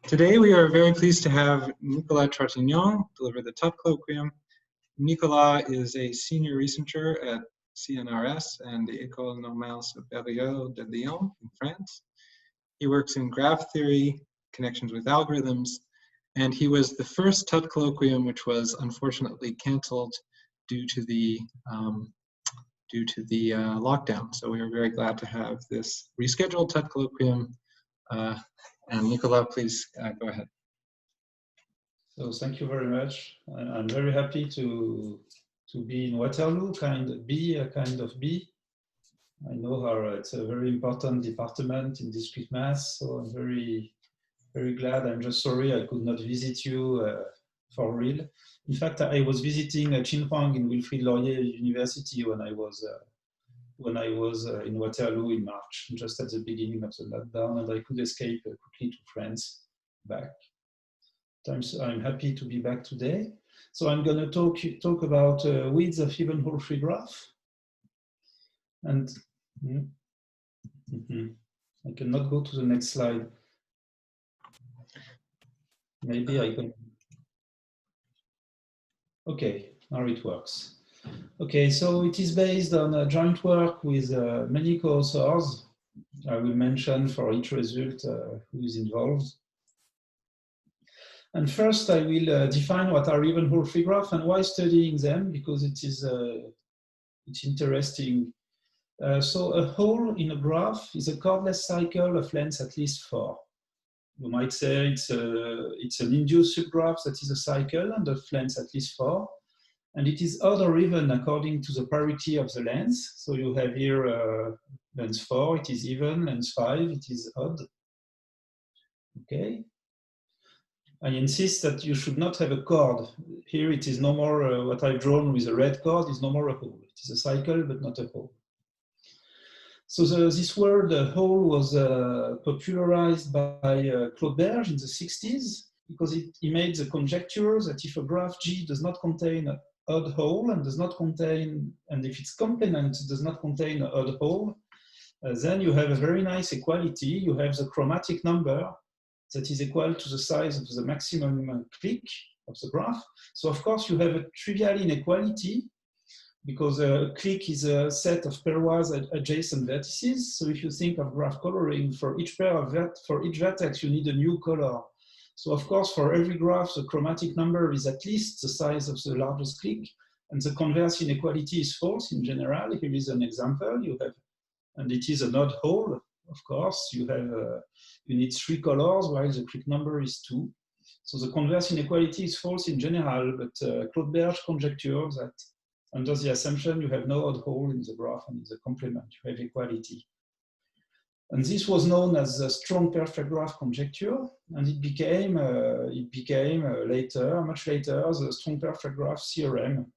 Today we are very pleased to have Nicolas Trotignon deliver the Tutte Colloquium. Nicolas is a senior researcher at CNRS and the École Normale Supérieure de Lyon in France. He works in graph theory, connections with algorithms, and he was the first Tutte Colloquium which was unfortunately canceled due to the lockdown. So we are very glad to have this rescheduled Tutte Colloquium. And Nicolas, please go ahead. So thank you very much. I'm very happy to be in Waterloo, kind of B. I know how it's a very important department in discrete math, so I'm very, very glad. I'm just sorry I could not visit you for real. In fact, I was visiting Chinhuang in Wilfrid Laurier University when I was in Waterloo in March, just at the beginning of the lockdown, and I could escape quickly to France back. I'm happy to be back today. So I'm going to talk about widths of even whole free graph. And I cannot go to the next slide. Maybe I can. Okay, now it works. Okay, so it is based on a joint work with many co-authors. I will mention for each result who is involved. And first, I will define what are even whole free graphs and why studying them, because it's interesting. So a hole in a graph is a chordless cycle of length at least 4. You might say it's an induced subgraph that is a cycle and of length at least 4. And it is odd or even according to the parity of the length. So you have here length 4, it is even, length 5, it is odd. Okay. I insist that you should not have a chord. Here it is no more, what I've drawn with a red chord is no more a hole. It is a cycle, but not a hole. So this word hole was popularized by Claude Berge in the 60s because he made the conjecture that if a graph G does not contain an odd hole and does not contain, and if its complement does not contain an odd hole, then you have a very nice equality. You have the chromatic number that is equal to the size of the maximum clique of the graph. So of course you have a trivial inequality because a clique is a set of pairwise adjacent vertices. So if you think of graph coloring, for each pair of for each vertex you need a new color. So of course for every graph the chromatic number is at least the size of the largest clique, and the converse inequality is false in general. Here is an example. You have, and it is an odd hole. Of course, you have you need 3 colors while the clique number is 2. So the converse inequality is false in general, but Claude Berge conjectures that under the assumption you have no odd hole in the graph and in the complement, you have equality. And this was known as the strong perfect graph conjecture, and it became later, much later, the strong perfect graph theorem.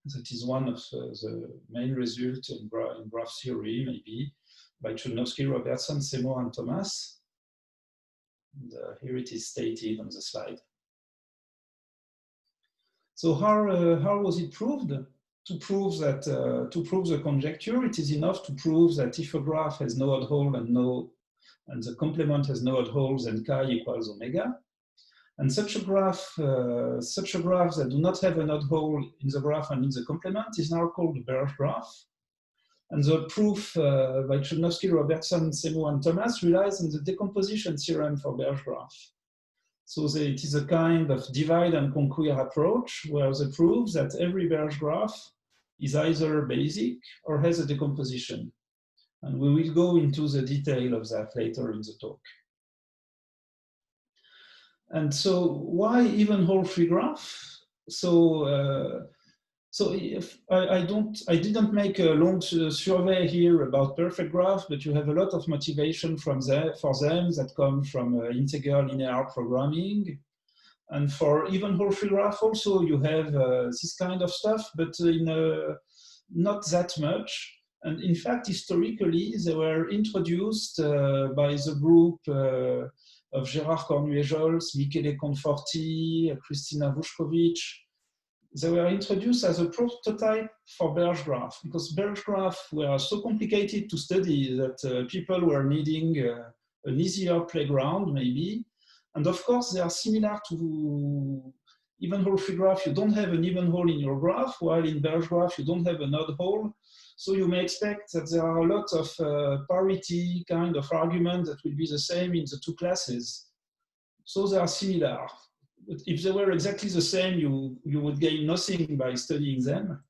That is one of the main results in graph theory, maybe, by Chudnovsky, Robertson, Seymour, and Thomas. And, here it is stated on the slide. So how was it proved? To prove the conjecture, it is enough to prove that if a graph has no odd hole and the complement has no odd holes, then chi equals omega. And such a graph that do not have an odd hole in the graph and in the complement is now called the Berge graph. And the proof by Chudnovsky, Robertson, Seymour, and Thomas relies on the decomposition theorem for Berge graph. So it is a kind of divide and conquer approach where they prove that every Berge graph is either basic or has a decomposition. And we will go into the detail of that later in the talk. And so why even whole free graph? So if I didn't make a long survey here about perfect graph, but you have a lot of motivation for them that come from integer linear programming. And for even whole free graph also, you have this kind of stuff, but not that much. And in fact, historically, they were introduced by the group of Gérard Cornuet-Jols, Michele Conforti, Christina Vuskovic. They were introduced as a prototype for Berge graph because Berge graph were so complicated to study that people were needing an easier playground maybe. And of course, they are similar to even hole free graph. You don't have an even hole in your graph, while in Berge graph, you don't have an odd hole. So you may expect that there are a lot of parity kind of argument that will be the same in the two classes. So they are similar. But if they were exactly the same, you would gain nothing by studying them.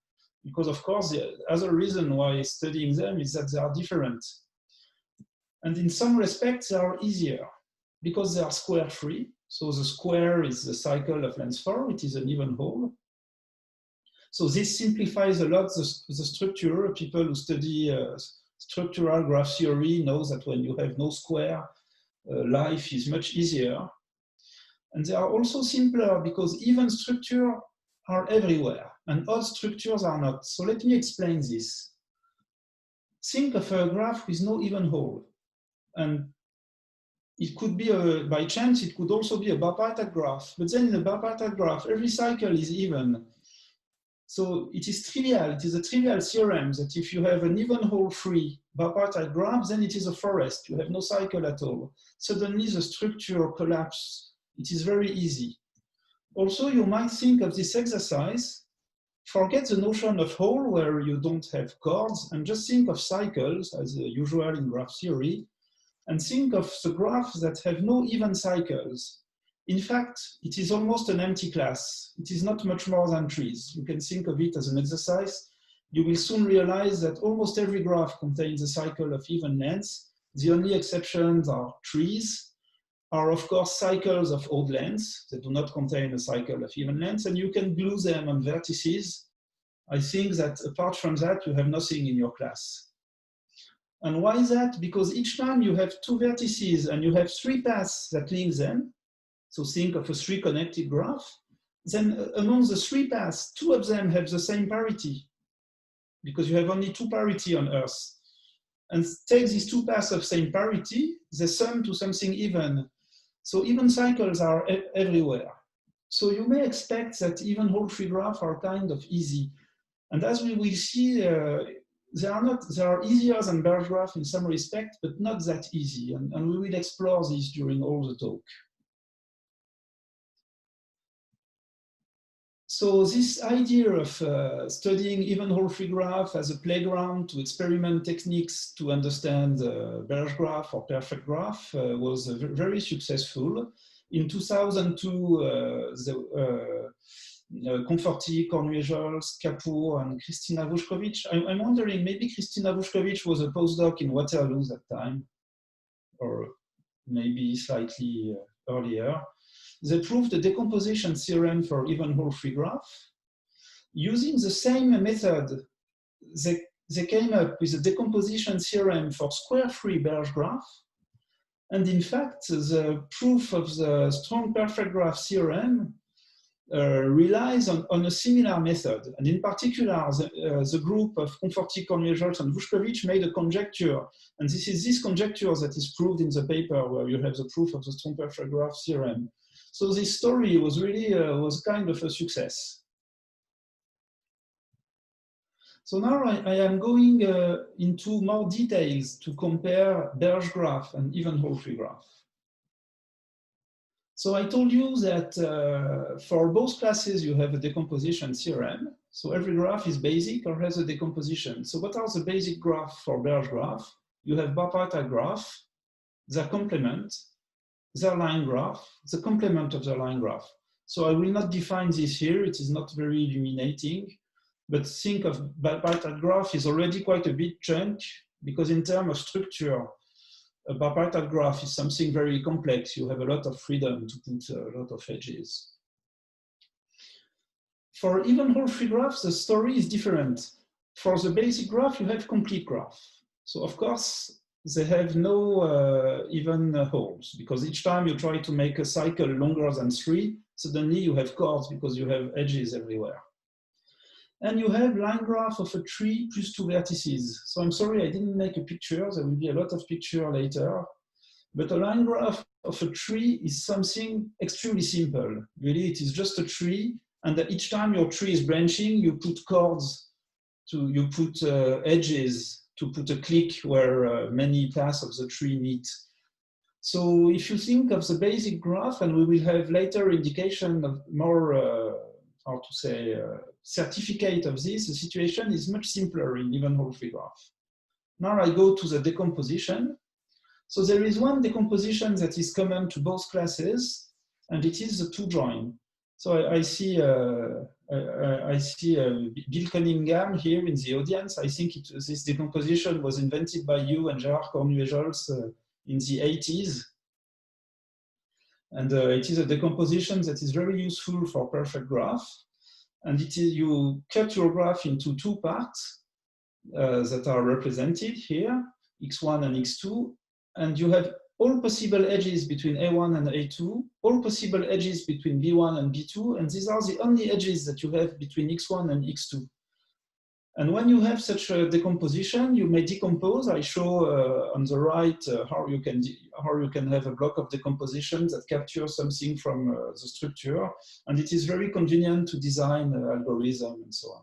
Because of course, the other reason why studying them is that they are different. And in some respects, they are easier because they are square free. So the square is the cycle of length 4, it is an even hole. So this simplifies a lot the structure. People who study structural graph theory know that when you have no square, life is much easier. And they are also simpler because even structures are everywhere and odd structures are not. So let me explain this. Think of a graph with no even hole. And it could be, by chance, it could also be a bipartite graph. But then in a bipartite graph, every cycle is even. So it is trivial, it is a trivial theorem that if you have an even hole free bipartite graph, then it is a forest, you have no cycle at all. Suddenly the structure collapses. It is very easy. Also, you might think of this exercise, forget the notion of hole where you don't have chords and just think of cycles as usual in graph theory, and think of the graphs that have no even cycles. In fact, it is almost an empty class. It is not much more than trees. You can think of it as an exercise. You will soon realize that almost every graph contains a cycle of even lengths. The only exceptions are trees, are of course cycles of odd lengths that do not contain a cycle of even lengths, and you can glue them on vertices. I think that apart from that, you have nothing in your class. And why is that? Because each time you have two vertices and you have three paths that link them, so think of a three connected graph, then among the three paths, two of them have the same parity because you have only two parity on Earth. And take these two paths of same parity, they sum to something even. So even cycles are everywhere. So you may expect that even hole free graphs are kind of easy. And as we will see, they are easier than Berge graph in some respect, but not that easy. And we will explore this during all the talk. So this idea of studying even hole free graph as a playground to experiment techniques to understand Berge graph or perfect graph was very successful. In 2002, Conforti, Cornuejos, Kapoor, and Kristina Vuskovic. I'm wondering, maybe Kristina Vuskovic was a postdoc in Waterloo at that time, or maybe slightly earlier. They proved the decomposition theorem for even hole free graph. Using the same method, they came up with a decomposition theorem for square free Berge graph. And in fact, the proof of the strong perfect graph theorem relies on a similar method. And in particular, the group of Conforti, Cornuejos, and Vuskovic made a conjecture. And this is this conjecture that is proved in the paper where you have the proof of the strong perfect graph theorem. So this story was really was kind of a success. So now I am going into more details to compare Berge graph and even hole free graph. So I told you that for both classes you have a decomposition theorem. So every graph is basic or has a decomposition. So what are the basic graphs for Berge graph? You have bipartite graph, their complement, their line graph, the complement of the line graph. So I will not define this here, it is not very illuminating, but think of bipartite graph is already quite a big chunk because in terms of structure, a bipartite graph is something very complex. You have a lot of freedom to put a lot of edges. For even hole free graphs, the story is different. For the basic graph, you have complete graph. So of course, they have no even holes because each time you try to make a cycle longer than 3, suddenly you have chords because you have edges everywhere. And you have line graph of a tree plus 2 vertices. So I'm sorry, I didn't make a picture. There will be a lot of picture later. But a line graph of a tree is something extremely simple. Really, it is just a tree. And each time your tree is branching, you put chords, you put edges to put a click where many paths of the tree meet. So if you think of the basic graph, and we will have later indication of more, how to say, certificate of this, the situation is much simpler in even whole tree graph. Now I go to the decomposition. So there is one decomposition that is common to both classes, and it is the two-join. So I see Bill Cunningham here in the audience. I think this decomposition was invented by you and Gérard Cornuet-Jols in the 80s. And it is a decomposition that is very useful for perfect graph. And it is, you cut your graph into two parts that are represented here, x1 and x2. And you have all possible edges between A1 and A2, all possible edges between B1 and B2, and these are the only edges that you have between X1 and X2. And when you have such a decomposition, you may decompose. I show on the right how you can have a block of decomposition that captures something from the structure, and it is very convenient to design algorithm and so on.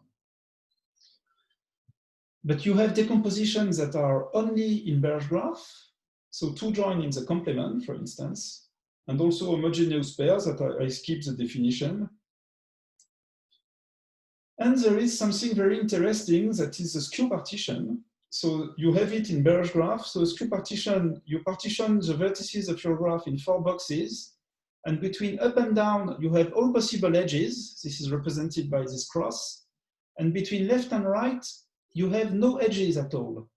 But you have decompositions that are only in Berge graph. So two join in the complement, for instance, and also homogeneous pairs that I skip the definition. And there is something very interesting that is a skew partition. So you have it in Berge graph. So a skew partition, you partition the vertices of your graph in 4 boxes. And between up and down, you have all possible edges. This is represented by this cross. And between left and right, you have no edges at all.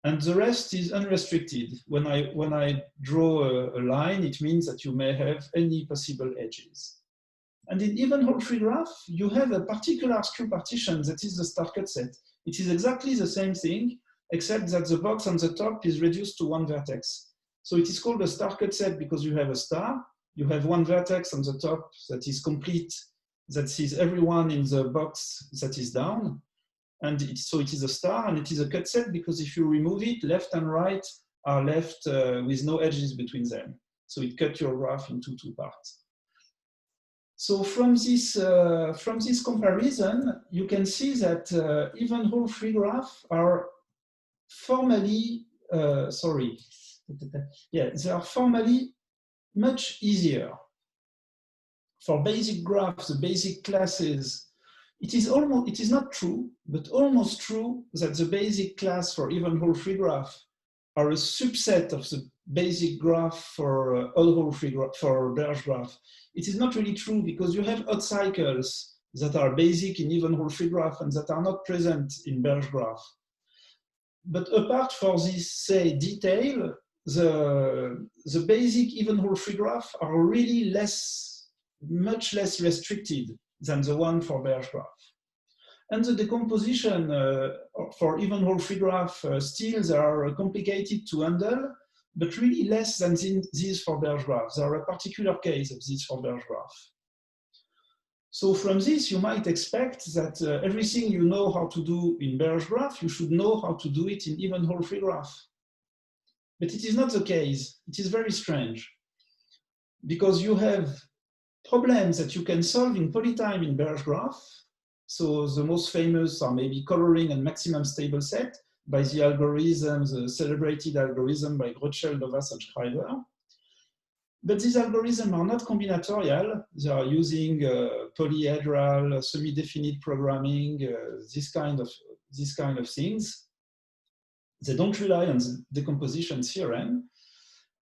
And the rest is unrestricted. When I draw a line, it means that you may have any possible edges. And in even whole tree graph, you have a particular skew partition that is the star cutset. It is exactly the same thing, except that the box on the top is reduced to one vertex. So it is called a star cutset because you have a star, you have one vertex on the top that is complete, that sees everyone in the box that is down. And so it is a star, and it is a cutset because if you remove it, left and right are left with no edges between them. So it cuts your graph into 2 parts. So from this comparison, you can see that even whole tree graph are formally, they are formally much easier. For basic graphs, the basic classes, it is not true, but almost true that the basic class for even whole tree graph are a subset of the basic graph for all whole tree graph, for Berge graph. It is not really true because you have odd cycles that are basic in even whole tree graph and that are not present in Berge graph. But apart from this, say, detail, the basic even whole tree graph are really much less restricted than the one for Berge graph. And the decomposition for even whole tree graph still are complicated to handle, but really less than these for Berge graph. There are a particular case of this for Berge graph. So from this, you might expect that everything you know how to do in Berge graph, you should know how to do it in even whole tree graph. But it is not the case. It is very strange because you have problems that you can solve in polytime in Berge graph. So the most famous are maybe coloring and maximum stable set by the algorithm, the celebrated algorithm by Grötschel, Lovas, and Schreiber. But these algorithms are not combinatorial. They are using polyhedral, semi-definite programming, this kind of things. They don't rely on the decomposition theorem.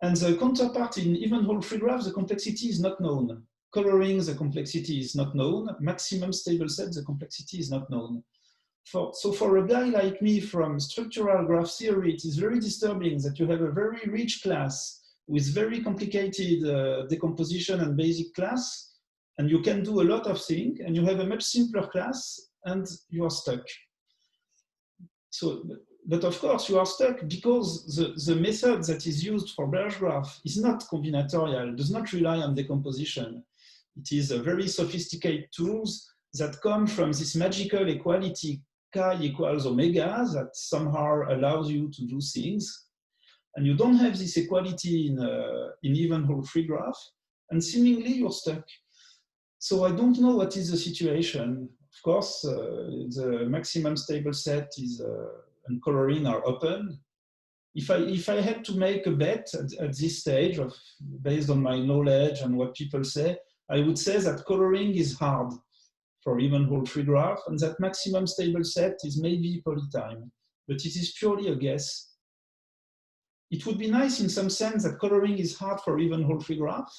And the counterpart in even whole tree graph, the complexity is not known. Coloring, the complexity is not known. Maximum stable set, the complexity is not known. So for a guy like me from structural graph theory, it is very disturbing that you have a very rich class with very complicated decomposition and basic class, and you can do a lot of things, and you have a much simpler class, and you are stuck. So, but of course, you are stuck because the method that is used for Berge graph is not combinatorial, does not rely on decomposition. It is a very sophisticated tools that come from this magical equality chi equals omega that somehow allows you to do things. And you don't have this equality in even whole tree graph, and seemingly you're stuck. So I don't know what is the situation. Of course, the maximum stable set is and coloring are open. If I had to make a bet at this stage, based on my knowledge and what people say, I would say that coloring is hard for even whole tree graph, and that maximum stable set is maybe polytime, but it is purely a guess. It would be nice in some sense that coloring is hard for even whole tree graph.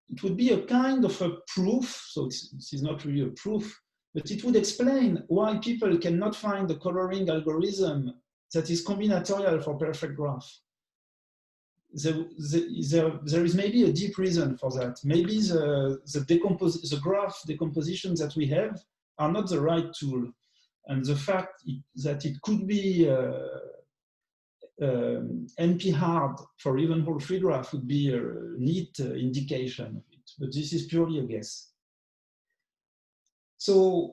It would be a kind of a proof, so this is not really a proof, but it would explain why people cannot find the coloring algorithm that is combinatorial for perfect graph. There is maybe a deep reason for that. Maybe the graph decomposition that we have are not the right tool. And the fact that it could be NP hard for even whole tree graph would be a neat indication of it. But this is purely a guess. So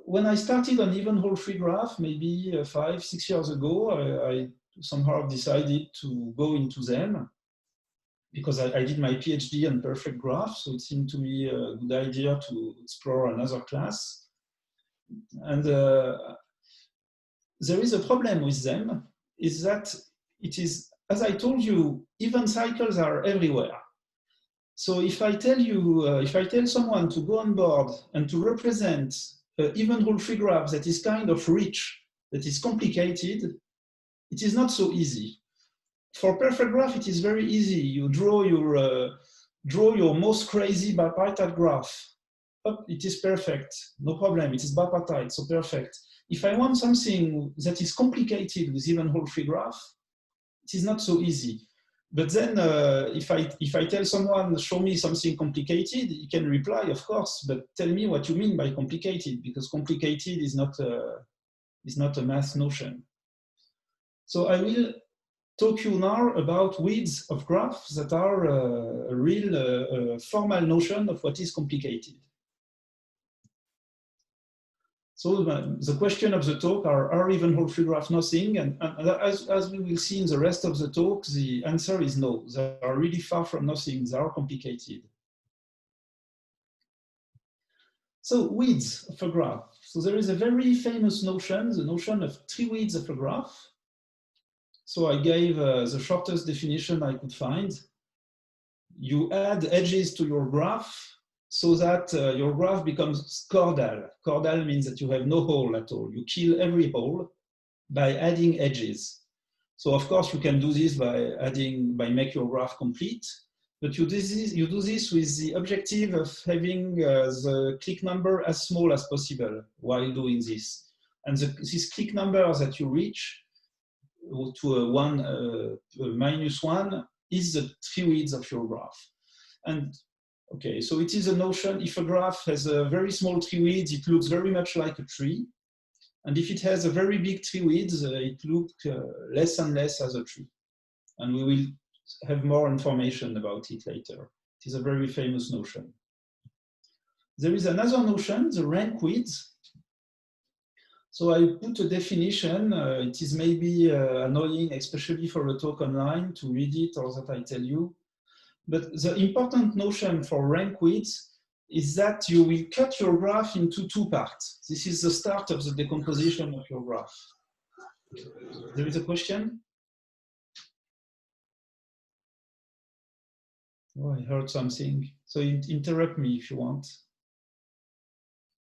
when I started on even whole tree graph, maybe 5-6 years ago, I somehow decided to go into them because I did my PhD on perfect graph, so it seemed to me a good idea to explore another class. And there is a problem with them, is that it is, as I told you, even cycles are everywhere. So if I tell you, if I tell someone to go on board and to represent even whole tree graph that is kind of rich, that is complicated, it is not so easy. For perfect graph, it is very easy. You draw your most crazy bipartite graph. Oh, it is perfect, no problem. It is bipartite, so perfect. If I want something that is complicated with even whole tree graph, it is not so easy. But then if I tell someone, show me something complicated, he can reply, of course, but tell me what you mean by complicated, because complicated is not a math notion. So I will talk you now about widths of graphs that are a real formal notion of what is complicated. So the question of the talk are even whole tree graph nothing? And as we will see in the rest of the talk, the answer is no. They are really far from nothing. They are complicated. So widths of a graph. So there is a very famous notion, the notion of Treewidth of a graph. So I gave the shortest definition I could find. You add edges to your graph so that your graph becomes chordal. Chordal means that you have no hole at all. You kill every hole by adding edges. So of course you can do this by make your graph complete, but you do this with the objective of having the click number as small as possible while doing this. And this click number that you reach to a -1 is the Treewidth of your graph. And okay, so it is a notion, if a graph has a very small Treewidth, it looks very much like a tree. And if it has a very big Treewidth, it looks less and less as a tree. And we will have more information about it later. It is a very famous notion. There is another notion, the rankwidth. So I put a definition. It is maybe annoying, especially for a talk online, to read it or that I tell you. But the important notion for rankwidth is that you will cut your graph into 2 parts. This is the start of the decomposition of your graph. There is a question? Oh, I heard something. So interrupt me if you want.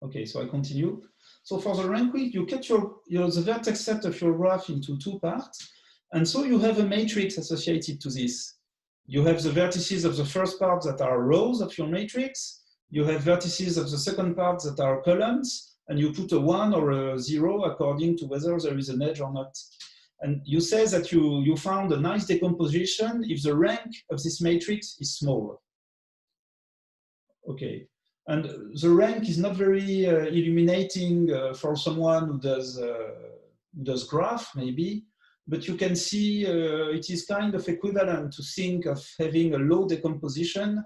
Okay, so I continue. So for the rankwidth, you cut the vertex set of your graph into 2 parts. And so you have a matrix associated to this. You have the vertices of the first part that are rows of your matrix. You have vertices of the second part that are columns. And you put a 1 or a 0 according to whether there is an edge or not. And you say that you found a nice decomposition if the rank of this matrix is small. Okay. And the rank is not very illuminating for someone who does graph, maybe, but you can see it is kind of equivalent to think of having a low decomposition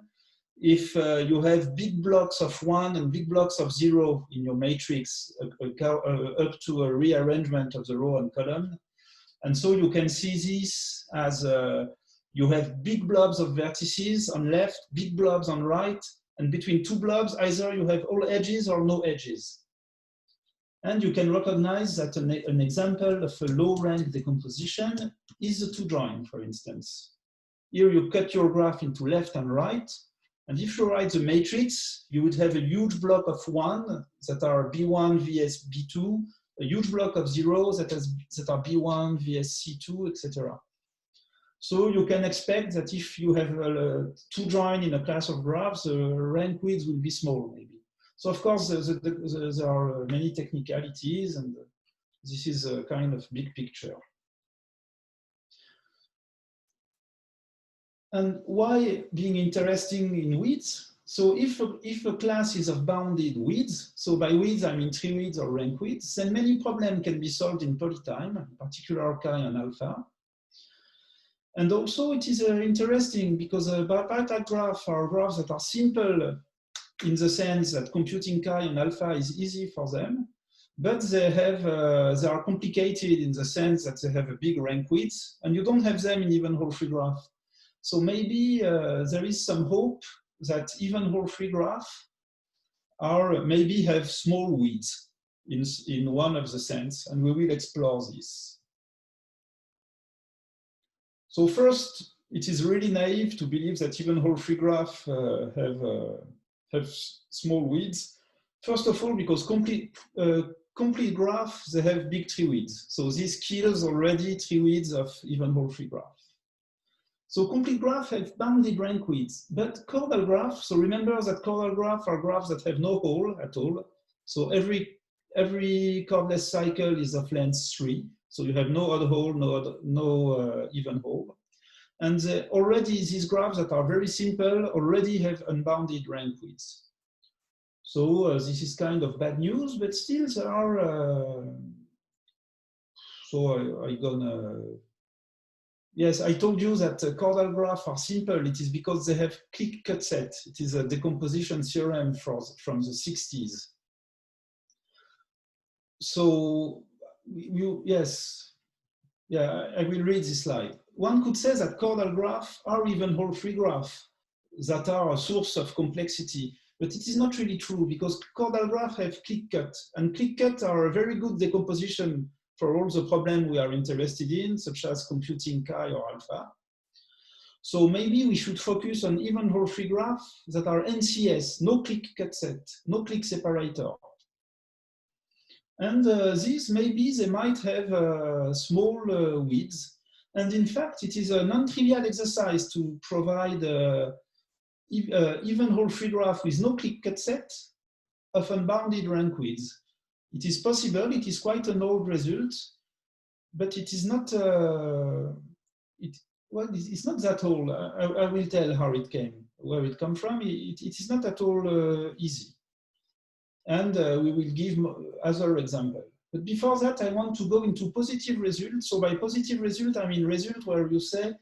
if you have big blocks of 1 and big blocks of 0 in your matrix up to a rearrangement of the row and column. And so you can see this as you have big blobs of vertices on left, big blobs on right, and between 2 blobs, either you have all edges or no edges. And you can recognize that an example of a low rank decomposition is the two-join, for instance. Here you cut your graph into left and right. And if you write the matrix, you would have a huge block of 1 that are B1 vs B2, a huge block of 0 that are B1 vs C2, etc. So you can expect that if you have two join in a class of graphs, the rank width will be small, maybe. So of course, there are many technicalities, and this is a kind of big picture. And why being interesting in widths? So if a class is of bounded widths, so by widths I mean Treewidth or rankwidth, then many problems can be solved in polytime, in particular chi and alpha. And also it is interesting because bipartite graphs are graphs that are simple in the sense that computing chi and alpha is easy for them, but they are complicated in the sense that they have a big rank width, and you don't have them in even-hole free graph. So maybe there is some hope that even-hole free graph maybe have small widths in one of the sense, and we will explore this. So first, it is really naive to believe that even-hole free graph have small widths. First of all, because complete graph, they have big Treewidths. So this kills already Treewidths of even-hole free graph. So complete graph have bounded rank widths, but chordal graph, so remember that chordal graph are graphs that have no hole at all. So every chordless cycle is of length 3. So you have no odd hole, no even hole. And already these graphs that are very simple already have unbounded rank widths. So this is kind of bad news, but still there are, yes, I told you that chordal graphs are simple. It is because they have click cutset. It is a decomposition theorem from the 60s. So, yes, yeah, I will read this slide. One could say that chordal graphs are even-hole free graphs that are a source of complexity, but it is not really true because chordal graphs have click cut, and click cut are a very good decomposition for all the problems we are interested in, such as computing chi or alpha. So maybe we should focus on even-hole free graphs that are NCS, no click cutset, no click separator. And these, maybe they might have small widths. And in fact, it is a non-trivial exercise to provide even-hole free graph with no click cutset of unbounded rank widths. It is possible, it is quite an old result, but it is not, it's not that old. I will tell how it came, where it comes from. It is not at all easy. And we will give other examples. But before that, I want to go into positive result. So by positive result, I mean result where you say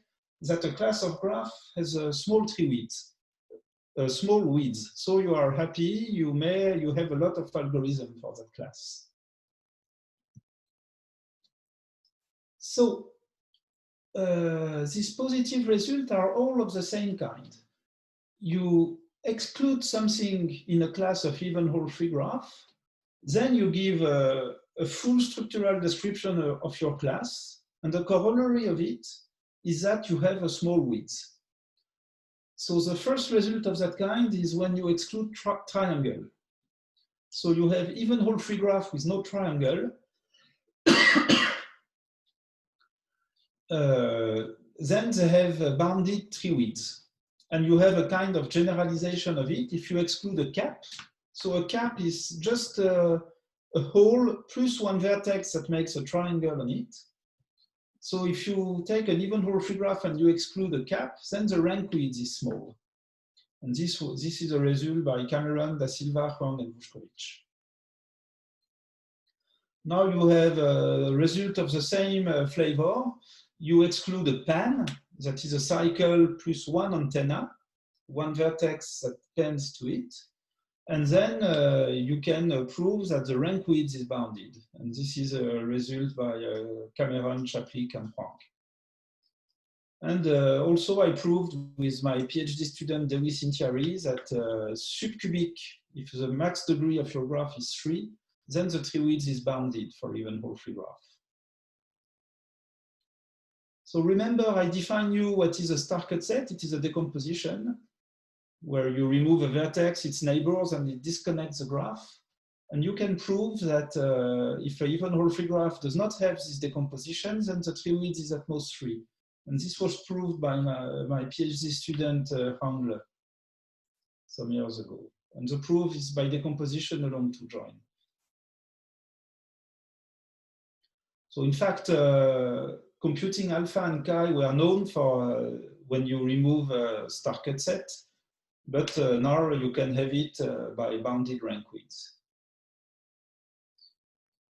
that a class of graph has a small Treewidth, small widths. So you are happy, you have a lot of algorithm for that class. So these positive results are all of the same kind. You exclude something in a class of even-hole free graph, then you give a full structural description of your class, and the corollary of it is that you have a small width. So the first result of that kind is when you exclude triangle. So you have even-hole free graph with no triangle, then they have bounded Treewidths. And you have a kind of generalization of it if you exclude a cap. So a cap is just a hole plus one vertex that makes a triangle on it. So if you take an even-hole free graph and you exclude a cap, then the rank width is small. And this is a result by Cameron, Da Silva, Huang, and Vuskovic. Now you have a result of the same flavor. You exclude a pan, that is a cycle plus one antenna, one vertex that pans to it. And then you can prove that the rank width is bounded. And this is a result by Cameron, Chaplik, and Frank. And also I proved with my PhD student, Dewi Sintiari, that subcubic, if the max degree of your graph is 3, then the Treewidth is bounded for even whole free graph. So remember, I define you what is a star cutset. It is a decomposition where you remove a vertex, its neighbors, and it disconnects the graph. And you can prove that if an even whole free graph does not have this decomposition, then the Treewidth is at most 3. And this was proved by my PhD student, Hangl, some years ago. And the proof is by decomposition along 2 join. So in fact, computing alpha and chi were known for when you remove a star cutset, but now you can have it by bounded rank widths.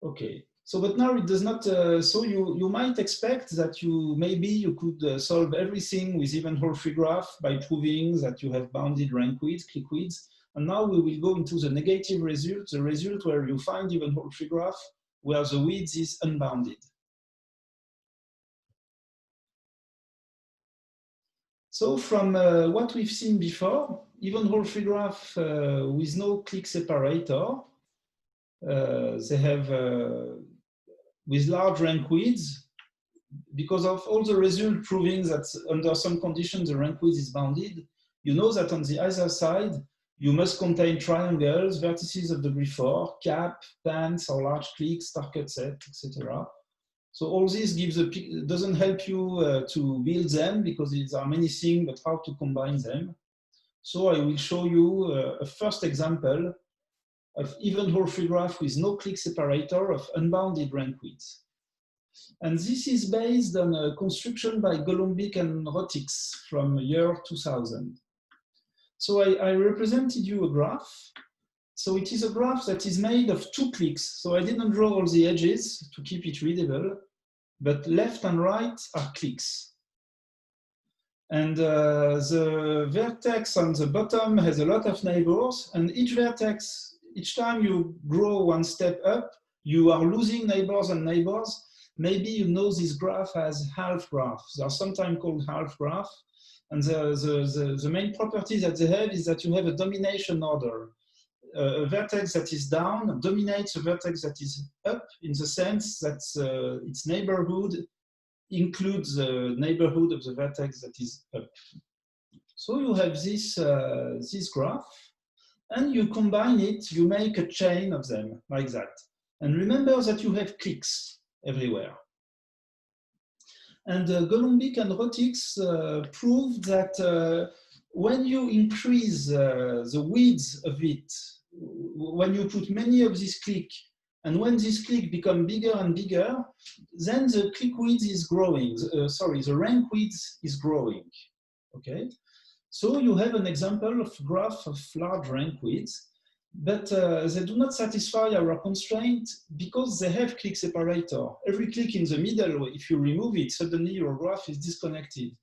Okay, so but now it does not, so you might expect that maybe you could solve everything with even whole free graph by proving that you have bounded rank width, click widths. And now we will go into the negative result, the result where you find even whole free graph where the width is unbounded. So from what we've seen before, even whole free graph with no click separator, they have with large rank widths, because of all the results proving that under some conditions the rank width is bounded, you know that on the other side you must contain triangles, vertices of degree 4, cap, pans, or large clicks, star cutset, etc. So all this doesn't help you to build them because there are many things, but how to combine them. So I will show you a first example of even whole free graph with no click separator of unbounded rank width. And this is based on a construction by Golombik and Rotix from year 2000. So I represented you a graph. So it is a graph that is made of 2 clicks. So I didn't draw all the edges to keep it readable, but left and right are clicks. And the vertex on the bottom has a lot of neighbors, and each vertex, each time you grow 1 step up, you are losing neighbors and neighbors. Maybe you know this graph as half graph. They are sometimes called half graph. And the main property that they have is that you have a domination order. A vertex that is down dominates a vertex that is up in the sense that its neighborhood includes the neighborhood of the vertex that is up. So you have this, this graph, and you combine it, you make a chain of them like that. And remember that you have clicks everywhere. And Golombik and Rotix proved that when you increase the width of it, when you put many of these clicks, and when this click become bigger and bigger, then the click width is growing. The rank width is growing. Okay, so you have an example of graph of large rank width, but they do not satisfy our constraint because they have click separator. Every click in the middle, if you remove it, suddenly your graph is disconnected.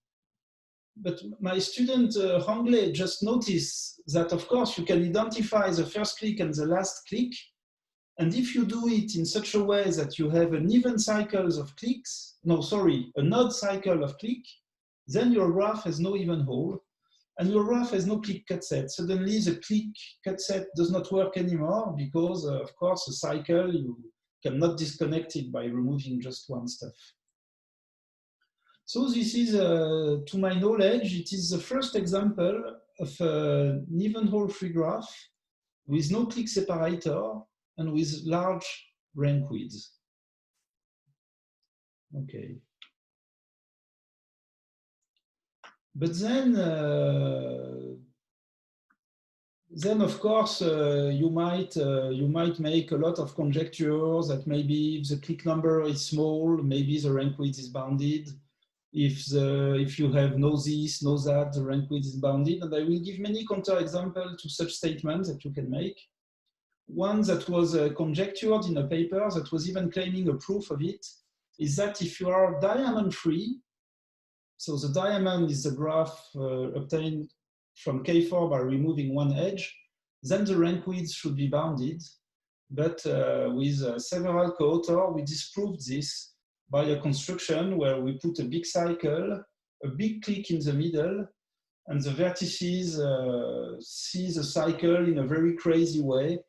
But my student Hangle just noticed that, of course, you can identify the first click and the last click. And if you do it in such a way that you have an even cycles of clicks, an odd cycle of click, then your graph has no even hole. And your graph has no click cutset. Suddenly the click cutset does not work anymore because, of course, a cycle, you cannot disconnect it by removing just 1 step. So this is, to my knowledge, it is the first example of an even whole free graph with no click separator and with large rank widths. Okay. But then of course, you might make a lot of conjectures that maybe if the click number is small, maybe the rank width is bounded. If you have no this, no that, the rank width is bounded. And I will give many counterexamples to such statements that you can make. One that was conjectured in a paper that was even claiming a proof of it is that if you are diamond free, so the diamond is the graph obtained from K4 by removing 1 edge, then the rank width should be bounded. But with several co-authors, we disproved this by a construction where we put a big cycle, a big click in the middle, and the vertices see the cycle in a very crazy way.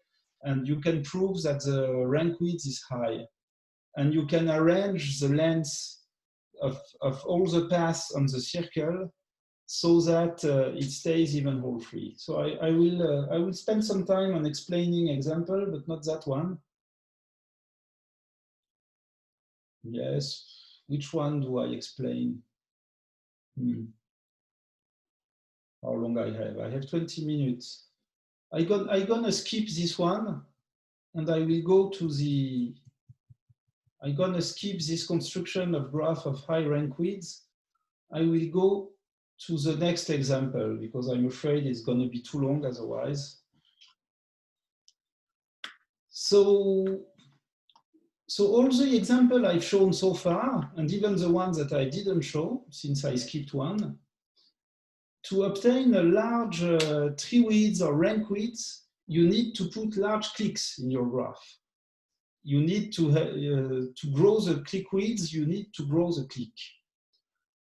and you can prove that the rank width is high. And you can arrange the length of all the paths on the circle so that it stays even hole free. So I will spend some time on explaining example, but not that one. Yes, which one do I explain? How long I have? I have 20 minutes. I'm gonna skip this one, and I will go to the. I'm gonna skip this construction of graph of high rank widths. I will go to the next example because I'm afraid it's gonna be too long otherwise. So all the examples I've shown so far, and even the ones that I didn't show since I skipped one, to obtain a large Treewidth or rank width, you need to put large clicks in your graph. You need to grow the click width, you need to grow the click.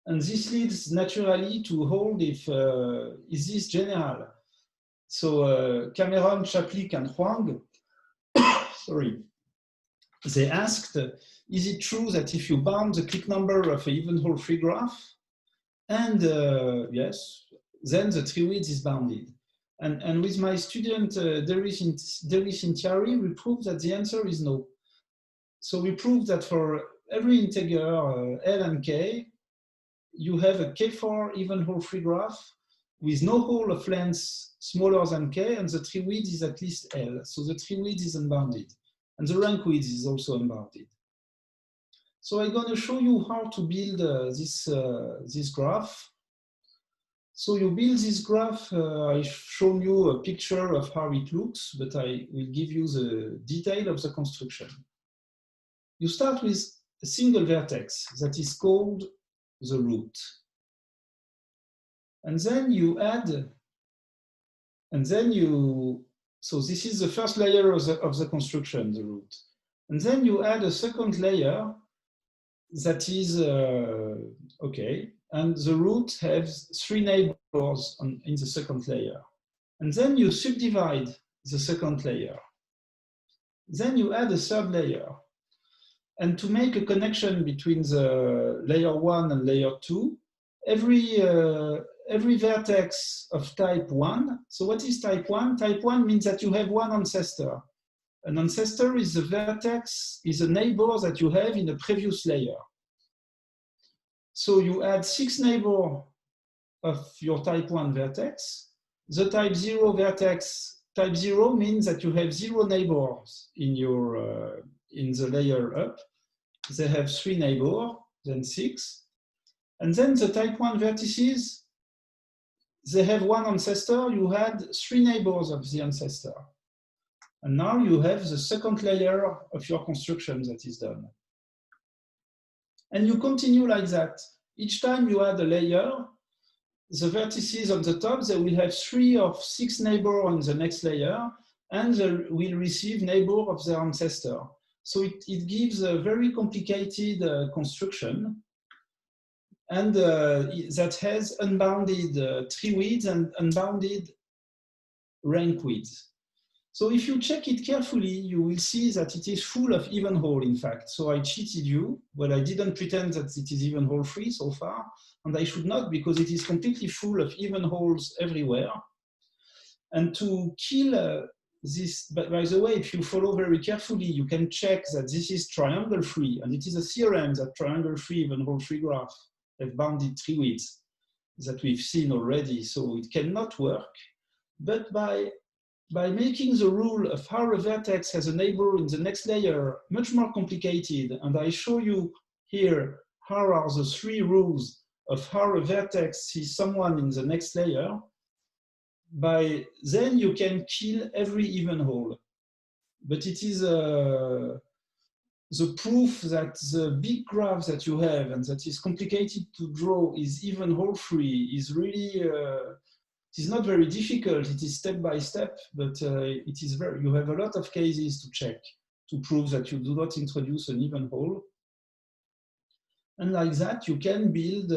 And this leads naturally to hold if, is this general? So Cameron, Chaplik, and Huang, sorry, they asked, is it true that if you bound the click number of an even hole free graph, and yes, then the tree width is bounded. And with my student Derish in theory, we prove that the answer is no. So we prove that for every integer L and K, you have a K4 even hole free graph with no hole of length smaller than K, and the tree width is at least L. So the tree width is unbounded. And the rank width is also unbounded. So I'm going to show you how to build this graph. So you build this graph, I've shown you a picture of how it looks, but I will give you the detail of the construction. You start with a single vertex that is called the root. And then you add, and then you, so this is the first layer of the construction, the root. And then you add a second layer that is, okay, and the root has 3 neighbors in the second layer. And then you subdivide the second layer. Then you add a third layer. And to make a connection between the layer 1 and layer 2, every vertex of type 1, so what is type 1? Type 1 means that you have one ancestor. An ancestor is a vertex, is a neighbor that you have in a previous layer. So you add 6 neighbors of your type 1 vertex. The type 0 vertex, type 0 means that you have 0 neighbors in your in the layer up. They have 3 neighbors, then 6. And then the type 1 vertices, they have one ancestor. You had 3 neighbors of the ancestor. And now you have the second layer of your construction that is done. And you continue like that. Each time you add a layer, the vertices on the top, they will have 3 of 6 neighbors on the next layer, and they will receive neighbor of their ancestor. So it gives a very complicated construction, and that has unbounded tree width and unbounded rank width. So if you check it carefully, you will see that it is full of even hole, in fact. So I cheated you, but I didn't pretend that it is even hole free so far, and I should not, because it is completely full of even holes everywhere. And to kill this, but by the way, if you follow very carefully, you can check that this is triangle free, and it is a theorem that triangle free even hole free graph have bounded tree widths that we've seen already. So it cannot work, but by making the rule of how a vertex has a neighbor in the next layer much more complicated, and I show you here how are the 3 rules of how a vertex sees someone in the next layer, then you can kill every even hole. But it is the proof that the big graph that you have and that is complicated to draw is even hole free is really, it is not very difficult. It is step by step, but it is you have a lot of cases to check to prove that you do not introduce an even hole. And like that, you can build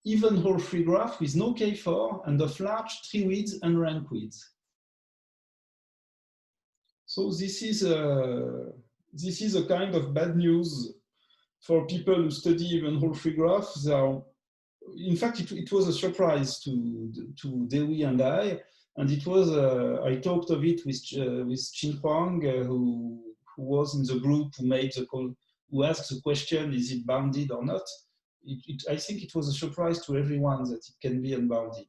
even hole free graph with no K4 and of large tree width and rank width. So this is a kind of bad news for people who study even-hole free graphs. In fact, it was a surprise to Dewey and I, and it was I talked of it with Chin Huang, who was in the group who asked the question: is it bounded or not? I think it was a surprise to everyone that it can be unbounded.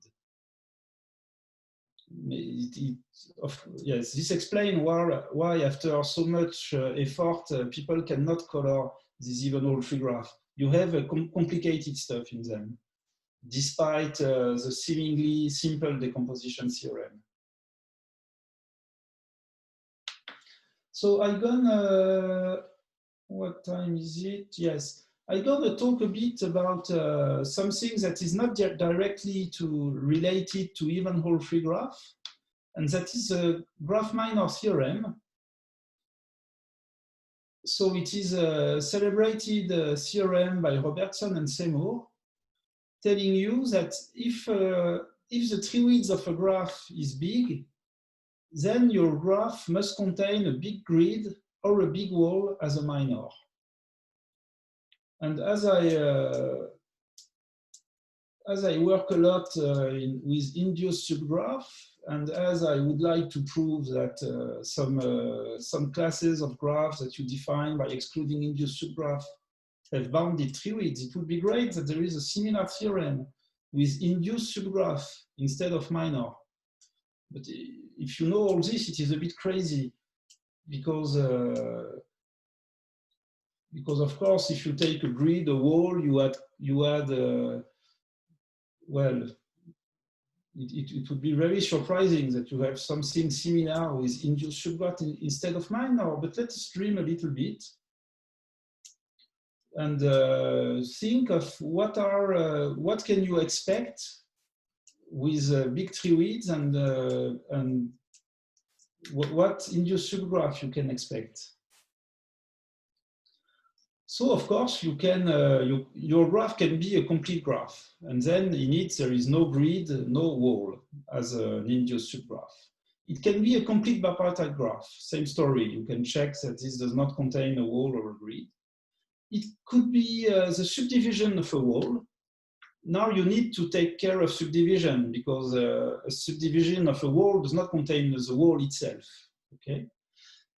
Yes, this explains why after so much effort, people cannot color this even-hole free graph. You have a complicated stuff in them, despite the seemingly simple decomposition theorem. So I'm gonna, what time is it? Yes, I'm gonna talk a bit about something that is not directly related to even-hole free graph, and that is a graph minor theorem. So it is a celebrated theorem by Robertson and Seymour, telling you that if the tree width of a graph is big, then your graph must contain a big grid or a big wall as a minor. And as I work a lot with induced subgraph, and as I would like to prove that some classes of graphs that you define by excluding induced subgraph have bounded tree widths, it would be great that there is a similar theorem with induced subgraph instead of minor. But if you know all this, it is a bit crazy because of course, if you take a grid, a wall, you add well, it would be very surprising that you have something similar with induced subgraph instead of minor. But let us dream a little bit and think of what can you expect with big tree widths and what induced subgraph you can expect. So of course you can your graph can be a complete graph, and then in it there is no grid, no wall as an induced subgraph. It can be a complete bipartite graph. Same story. You can check that this does not contain a wall or a grid. It could be the subdivision of a wall. Now you need to take care of subdivision because a subdivision of a wall does not contain the wall itself. Okay.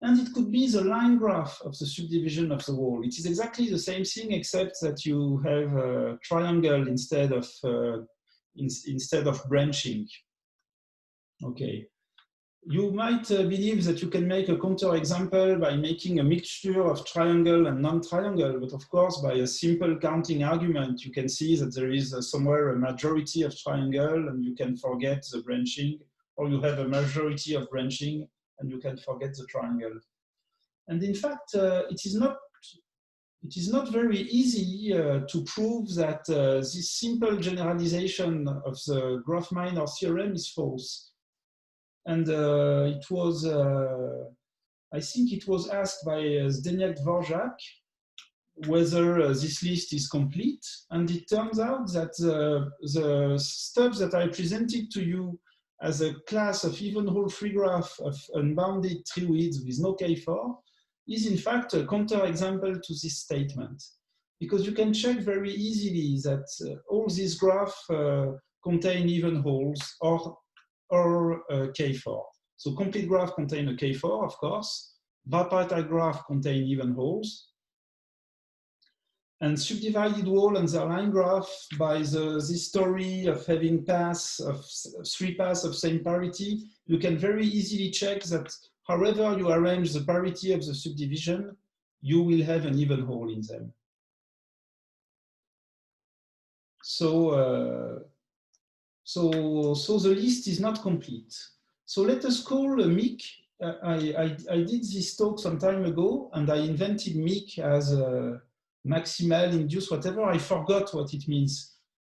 And it could be the line graph of the subdivision of the wall. It is exactly the same thing, except that you have a triangle instead of branching. Okay. You might believe that you can make a counterexample by making a mixture of triangle and non-triangle, but of course, by a simple counting argument, you can see that there is somewhere a majority of triangle and you can forget the branching, or you have a majority of branching and you can forget the triangle. And in fact, it is not very easy to prove that this simple generalization of the graph minor theorem is false. And it was, I think it was asked by Zdeněk Dvořák whether this list is complete. And it turns out that the stuff that I presented to you as a class of even-hole free graph of unbounded tree widths with no K4 is in fact a counterexample to this statement. Because you can check very easily that all these graphs contain even holes or K4. So complete graph contain a K4, of course. Bipartite graph contain even holes. And subdivided wall and the line graph by this story of having three paths of same parity, you can very easily check that however you arrange the parity of the subdivision, you will have an even hole in them. So the list is not complete. So let us call Mick. I did this talk some time ago, and I invented Mick as a maximal, induced, whatever. I forgot what it means.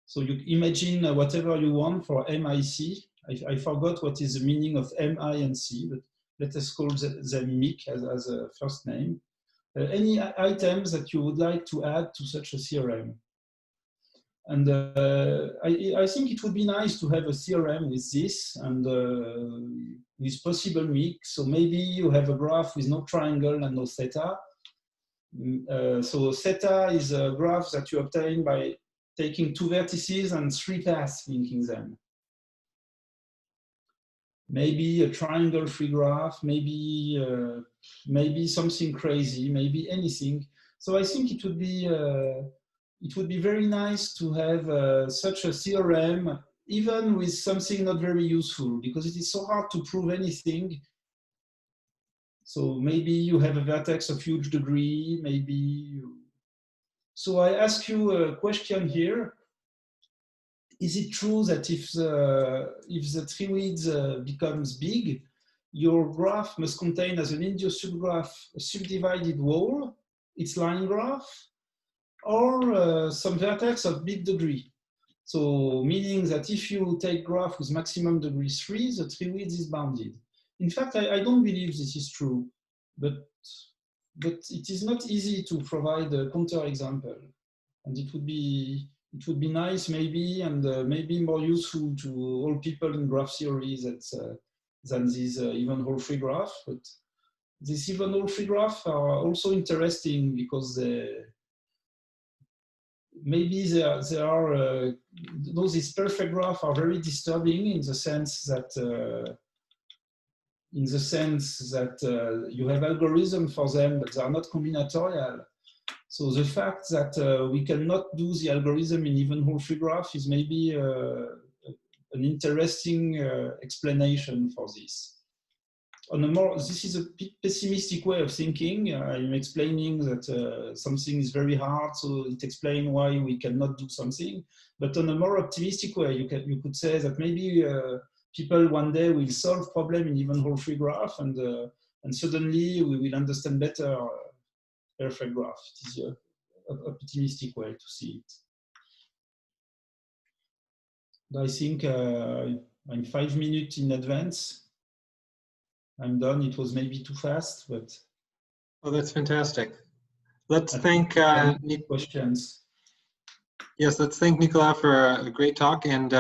So you imagine whatever you want for MIC. I forgot what is the meaning of MI and C, but let us call them Mick as a first name. Any items that you would like to add to such a theorem? And I think it would be nice to have a theorem with this and with possible mix. So maybe you have a graph with no triangle and no theta. So theta is a graph that you obtain by taking two vertices and three paths linking them. Maybe a triangle-free graph, maybe maybe something crazy, maybe anything. So I think it would be very nice to have such a theorem, even with something not very useful, because it is so hard to prove anything. So maybe you have a vertex of huge degree, maybe you... So I ask you a question here. Is it true that if the Treewidth becomes big, your graph must contain as an induced subgraph a subdivided wall, its line graph, or some vertex of big degree? So meaning that if you take graph with maximum degree 3, the Treewidth is bounded. In fact, I don't believe this is true, but it is not easy to provide a counterexample, and it would be nice maybe, and maybe more useful to all people in graph theory than these even-hole free graph. But these even-hole free graph are also interesting because maybe these perfect graph are very disturbing in the sense that you have algorithm for them, but they are not combinatorial. So the fact that we cannot do the algorithm in even-hole free graph is maybe an interesting explanation for this. This is a bit pessimistic way of thinking. I'm explaining that something is very hard, so it explains why we cannot do something. But on a more optimistic way, you could say that maybe people one day will solve problem in even-hole free graph, and suddenly we will understand better perfect graph. It is an optimistic way to see it. I think I'm 5 minutes in advance. I'm done. It was maybe too fast, but... Oh, that's fantastic. Let's thank questions. Yes, let's thank Nicolas for a great talk. And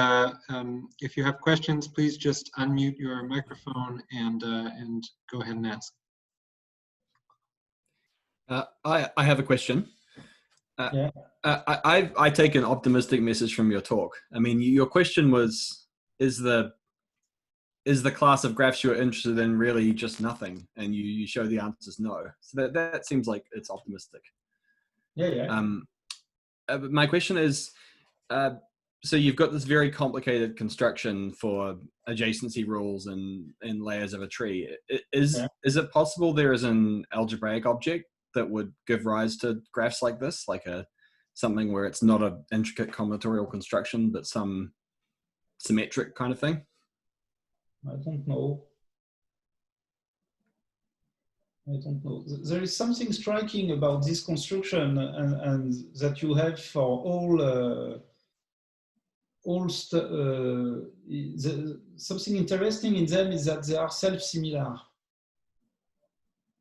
if you have questions, please just unmute your microphone and go ahead and ask. I have a question. Yeah. I take an optimistic message from your talk. I mean, your question was, is the class of graphs you're interested in really just nothing? And you show the answer's no. So that seems like it's optimistic. Yeah. My question is, so you've got this very complicated construction for adjacency rules and layers of a tree. Is it possible there is an algebraic object that would give rise to graphs like this, like something where it's not an intricate combinatorial construction, but some symmetric kind of thing? I don't know. There is something striking about this construction, and that you have for something interesting in them is that they are self-similar.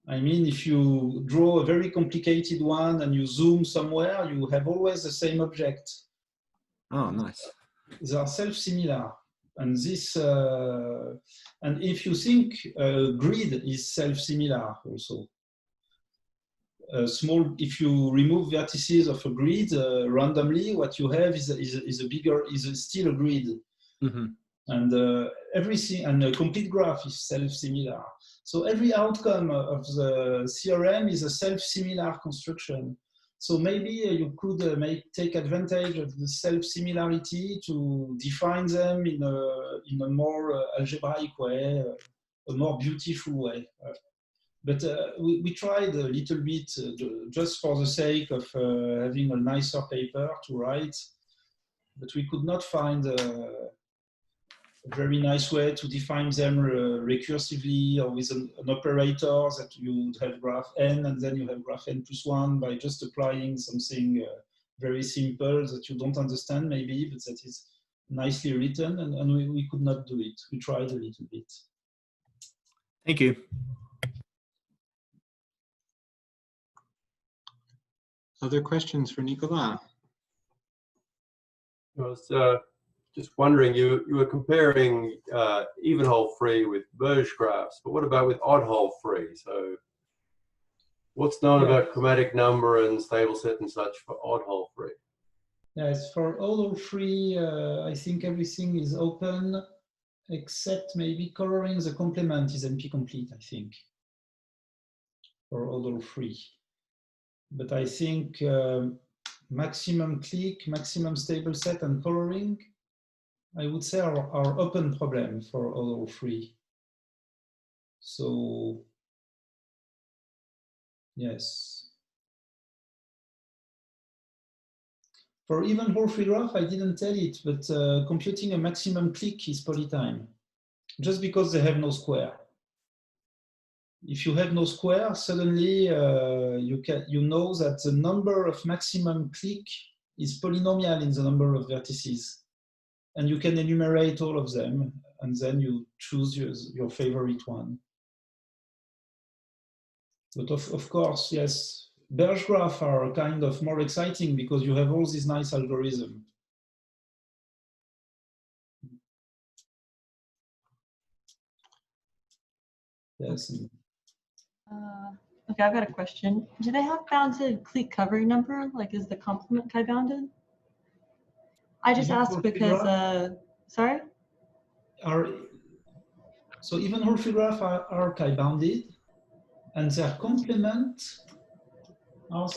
I mean, if you draw a very complicated one and you zoom somewhere, you have always the same object. Oh, nice. They are self-similar. And this, and if you think grid is self-similar also. If you remove vertices of a grid randomly, what you have is still a grid. Mm-hmm. And everything, and a complete graph is self-similar. So every outcome of the theorem is a self-similar construction. So maybe you could take advantage of the self-similarity to define them in a more algebraic way, a more beautiful way. But we tried a little bit just for the sake of having a nicer paper to write, but we could not find a very nice way to define them recursively, or with an operator that you would have graph n and then you have graph n plus 1 by just applying something very simple that you don't understand maybe, but that is nicely written, and we could not do it. We tried a little bit. Thank you. Other questions for Nicolas? I was just wondering, you were comparing even hole free with Berge graphs, but what about with odd hole free? So what's known about chromatic number and stable set and such for odd hole free? Yes, for odd hole free, I think everything is open, except maybe coloring the complement is NP complete, I think, for odd hole free. But I think maximum click, maximum stable set, and coloring, I would say are open problem for odd hole free. So yes. For even hole free graph, I didn't tell it, but computing a maximum click is polytime, just because they have no square. If you have no square, suddenly you know that the number of maximum click is polynomial in the number of vertices. And you can enumerate all of them, and then you choose your favorite one. But of course, yes, Berge graph are kind of more exciting because you have all these nice algorithms. Yes. Okay, I've got a question. Do they have bounded clique covering number? Like, is the complement chi-bounded? I just asked because, sorry? So even hole free graph are chi-bounded, and their complement of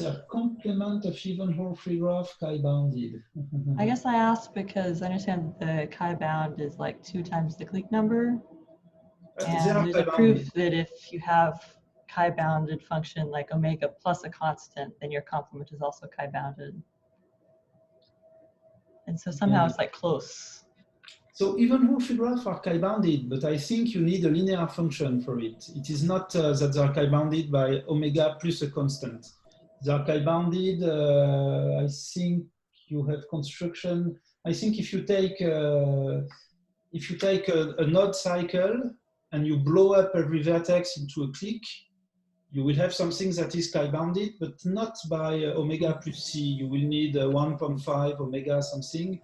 even hole free graph chi-bounded. I guess I asked because I understand the chi-bound is like 2 times the clique number. And there's a proof that if you have chi-bounded function like omega plus a constant, then your complement is also chi-bounded. And so somehow it's like close. So even hole free graph are chi-bounded, but I think you need a linear function for it. It is not that they are chi-bounded by omega plus a constant. They are chi-bounded, I think you have construction. I think if you take a node cycle and you blow up every vertex into a clique, you will have something that is chi-bounded, but not by omega plus c. You will need 1.5 omega something.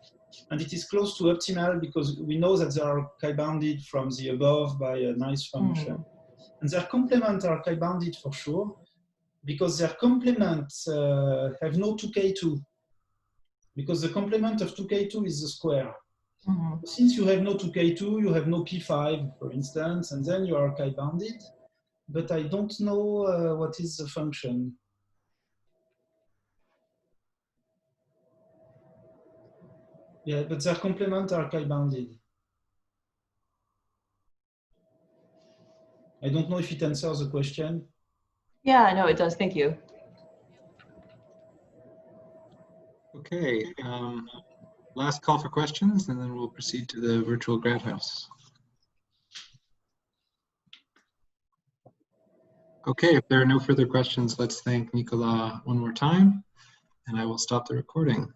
And it is close to optimal because we know that they are chi-bounded from the above by a nice function. And their complements are chi-bounded for sure, because their complements have no 2k2. Because the complement of 2k2 is the square. Since you have no 2k2, you have no p5, for instance, and then you are chi-bounded. But I don't know what is the function. Yeah, but their complements are chi-bounded. I don't know if it answers the question. Yeah, no, it does. Thank you. Okay, last call for questions, and then we'll proceed to the virtual grad house. Okay, if there are no further questions, let's thank Nicolas one more time, and I will stop the recording.